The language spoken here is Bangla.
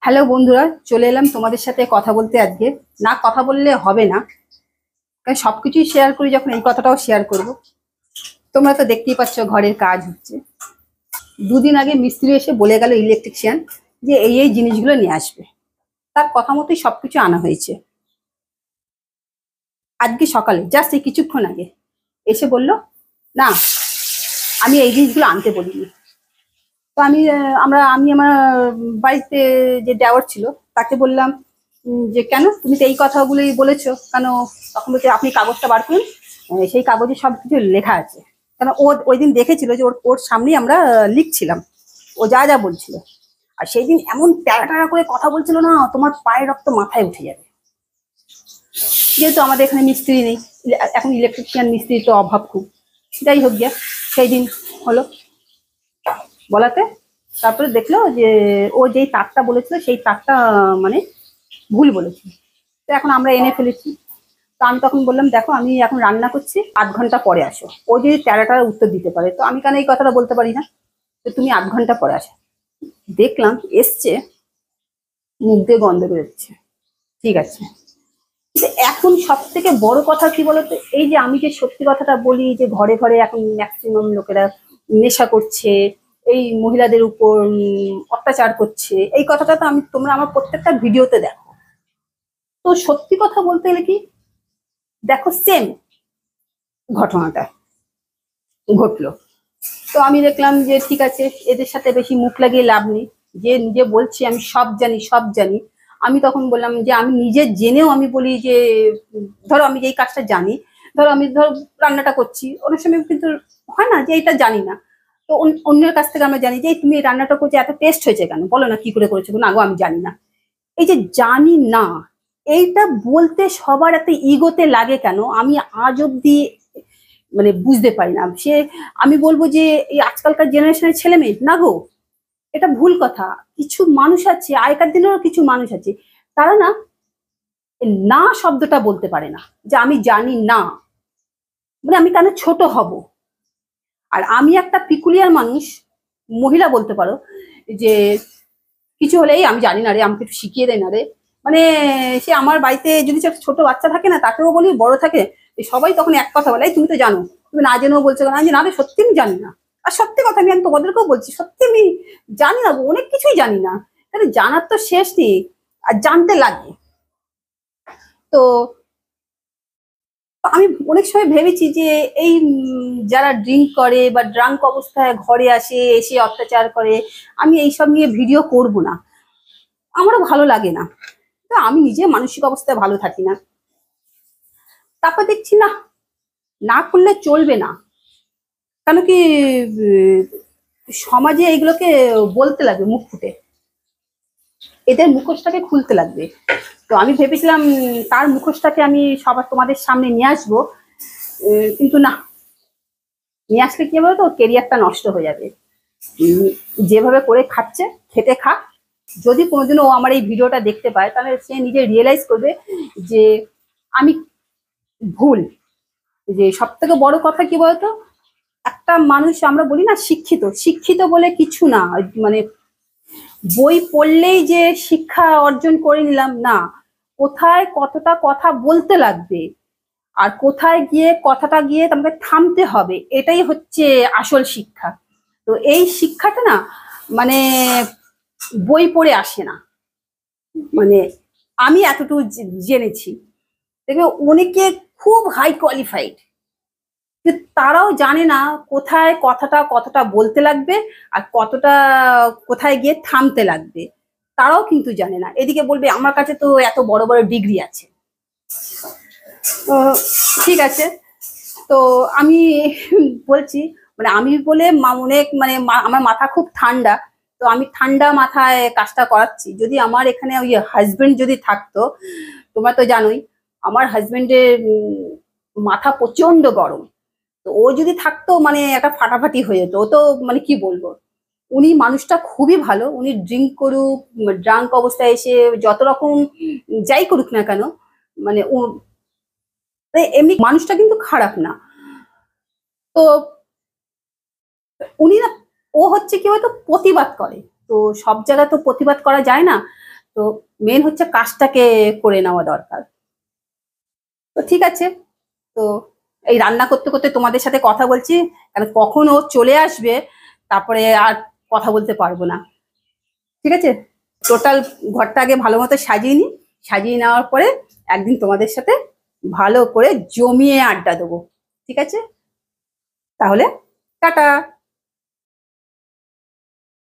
হ্যালো বন্ধুরা, চলে এলাম তোমাদের সাথে কথা বলতে। আজকে না কথা বললে হবে না, কারণ সবকিছুই শেয়ার করি, যখন এই কথাটাও শেয়ার করব। তোমরা তো দেখতেই পাচ্ছ ঘরের কাজ হচ্ছে। দুদিন আগে মিস্ত্রি এসে বলে গেল, ইলেকট্রিশিয়ান, যে এই জিনিসগুলো নিয়ে আসবে। তার কথা মতোই সবকিছু আনা হয়েছে। আজকে সকালে জাস্ট এই কিছুক্ষণ আগে এসে বলল, না আমি এই জিনিসগুলো আনতে বলিনি। তো আমি আমার বাড়িতে যে দেওয়ার ছিল তাকে বললাম, যে কেন তুমি তো এই কথাগুলোই বলেছো কেন? তখন বলছে, আপনি কাগজটা বার করুন, সেই কাগজে সব কিছু লেখা আছে। কেন ও ওই দিন দেখেছিল যে ওর ওর সামনেই আমরা লিখছিলাম, ও যা যা বলছিল। আর সেই দিন এমন ট্যারা ট্যারা করে কথা বলছিল না, তোমার পায়ের রক্ত মাথায় উঠে যাবে। যেহেতু আমাদের এখানে মিস্ত্রি নেই, এখন ইলেকট্রিশিয়ান মিস্ত্রি তো অভাব খুব। যাই হোক গিয়া, সেই দিন হলো বলাতে তারপরে দেখলো যে ও যেই তারটা বলেছিল সেই তারটা মানে ভুল বলেছিল। তো এখন আমরা এনে ফেলেছি। তো আমি তখন বললাম, দেখো আমি এখন রান্না করছি, 8 ঘন্টা পরে আসো। ও যদি তেরোটার উত্তর দিতে পারে, তো আমি কেন এই কথাটা বলতে পারি না? তো তুমি 8 ঘন্টা পরে আসো। দেখলাম এসছে, মুখ দিয়ে গন্ধ বেরোচ্ছে। ঠিক আছে, কিন্তু এখন সব থেকে বড় কথা কি বলতো, এই যে আমি যে সত্যি কথাটা বলি, যে ঘরে ঘরে এখন ম্যাক্সিমাম লোকেরা নেশা করছে, এই মহিলাদের উপর অত্যাচার করছে, এই কথাটা তো তোমরা আমার প্রত্যেকটা ভিডিওতে দেখো। তো সত্যি কথা বলতে গেলে কি, দেখো সেম ঘটনাটা ঘটলো। তো আমি দেখলাম যে ঠিক আছে, এদের সাথে বেশি মুখ লাগিয়ে লাভ নেই। যে নিজে বলছি আমি সব জানি সব জানি। আমি তখন বললাম যে আমি নিজে জেনেও আমি বলি যে, ধরো আমি যে এই কাজটা জানি, ধরো রান্নাটা করছি, অনেক সময় কিন্তু হয় না যে এটা জানি না। তো অন্যের কাছ থেকে আমরা জানি যে, তুমি এই রান্নাটা করছো, এত টেস্ট হয়েছে কেন, বলো না কি করে করেছো, না গো আমি জানি না। এই যে জানি না, এইটা বলতে সবার এত ইগোতে লাগে কেন, আমি আজ অব্দি মানে বুঝতে পারি না। আমি বলবো যে এই আজকালকার জেনারেশনের ছেলে মেয়ে না গো, এটা ভুল কথা। কিছু মানুষ আছে, আগেকার দিনেরও কিছু মানুষ আছে, তারা না না শব্দটা বলতে পারে না, যে আমি জানি না, মানে আমি কেন ছোট হব। আর আমি একটা পিকুলিয়ার মানুষ, মহিলা বলতে পারো, যে কিছু হলেই আমি জানি না রে, আমাকে একটু শিখিয়ে দেয় না রে। মানে সে আমার বাড়িতে যদি ছোট বাচ্চা থাকে না, তাকেও বলি, বড় থাকে, সবাই তখন এক কথা বলে, তুমি তো জানো, তুমি না জেনেও বলছো না, যে না রে সত্যি আমি জানি না। আর সত্যি কথা, আমি তোমাদেরকেও বলছি, সত্যি আমি জানি না, অনেক কিছুই জানি না। তাহলে জানার তো শেষ নেই, আর জানতে লাগে। তো আমি অনেক সময় ভেবেছি যে এই যারা ড্রিঙ্ক করে বা ড্রাঙ্ক অবস্থায় ঘরে আসে, এসে অত্যাচার করে, আমি এইসব নিয়ে ভিডিও করব না, আমারও ভালো লাগে না। তো আমি নিজে মানসিক অবস্থায় ভালো থাকি না। তারপর দেখছি না, না করলে চলবে না। কেন কি, উম, সমাজে এইগুলোকে বলতে লাগবে মুখ ফুটে, এদের মুখোশটাকে খুলতে লাগবে। তো আমি ভেবেছিলাম তার মুখোশটাকে আমি সবার তোমাদের সামনে নিয়ে আসবো, কিন্তু না, নিয়ে আসলে কি হবে, তো কেরিয়ারটা নষ্ট হয়ে যাবে। যেভাবে করে খাচ্ছে, খেতে খা। যদি কোনোদিনও ও আমার এই ভিডিওটা দেখতে পায়, তাহলে সে নিজে রিয়েলাইজ করবে যে আমি ভুল। যে সব থেকে বড় কথা কি বলতো, একটা মানুষ, আমরা বলি না শিক্ষিত, শিক্ষিত বলে কিছু না, মানে বই পড়লেই যে শিক্ষা অর্জন করে নিলাম না, কোথায় কতটা কথা বলতে লাগবে, আর কোথায় গিয়ে কথাটা গিয়ে তোমাকে থামতে হবে, এটাই হচ্ছে আসল শিক্ষা। তো এই শিক্ষাটা না, মানে বই পড়ে আসে না। মানে আমি এতটুকু জেনেছি, দেখবে অনেকে খুব হাই কোয়ালিফাইড, তারাও জানে না কোথায় কথাটা কতটা বলতে লাগবে, আর কতটা কোথায় গিয়ে থামতে লাগবে, তারাও কিন্তু জানে না। এদিকে বলবে আমার কাছে তো এত বড় বড় ডিগ্রি আছে। তো ঠিক আছে, তো আমি বলছি, মানে আমি বলে অনেক মানে আমার মাথা খুব ঠান্ডা। তো আমি ঠান্ডা মাথায় কাজটা করাচ্ছি। যদি আমার এখানে ওই হাজবেন্ড যদি থাকতো, তোমরা তো জানোই আমার হাজবেন্ডের মাথা প্রচন্ড গরম। তো ও যদি থাকতো, মানে একটা ফাটাফাটি হয়ে যেত। ও তো মানে কি বলবো, উনি মানুষটা খুবই ভালো। উনি ড্রিঙ্ক করুক, ড্রাঙ্ক অবস্থায় এসে যত রকম যাই করুক না কেন, মানে এমনি মানুষটা কিন্তু খারাপ না। তো উনি না, ও হচ্ছে কি হয়তো প্রতিবাদ করে। তো সব জায়গায় তো প্রতিবাদ করা যায় না। তো মেন হচ্ছে কাজটাকে করে নেওয়া দরকার। তো ঠিক আছে, তো এই রান্না করতে করতে তোমাদের সাথে কথা বলছি, কারণ কখন ও চলে আসবে তারপরে আর কথা বলতে পারবো না। ঠিক আছে, টোটাল ঘরটা আগে ভালো মতো সাজিয়ে নিই, সাজিয়ে নেওয়ার পরে একদিন তোমাদের সাথে ভালো করে জমিয়ে আড্ডা দেবো। ঠিক আছে, তাহলে টাটা।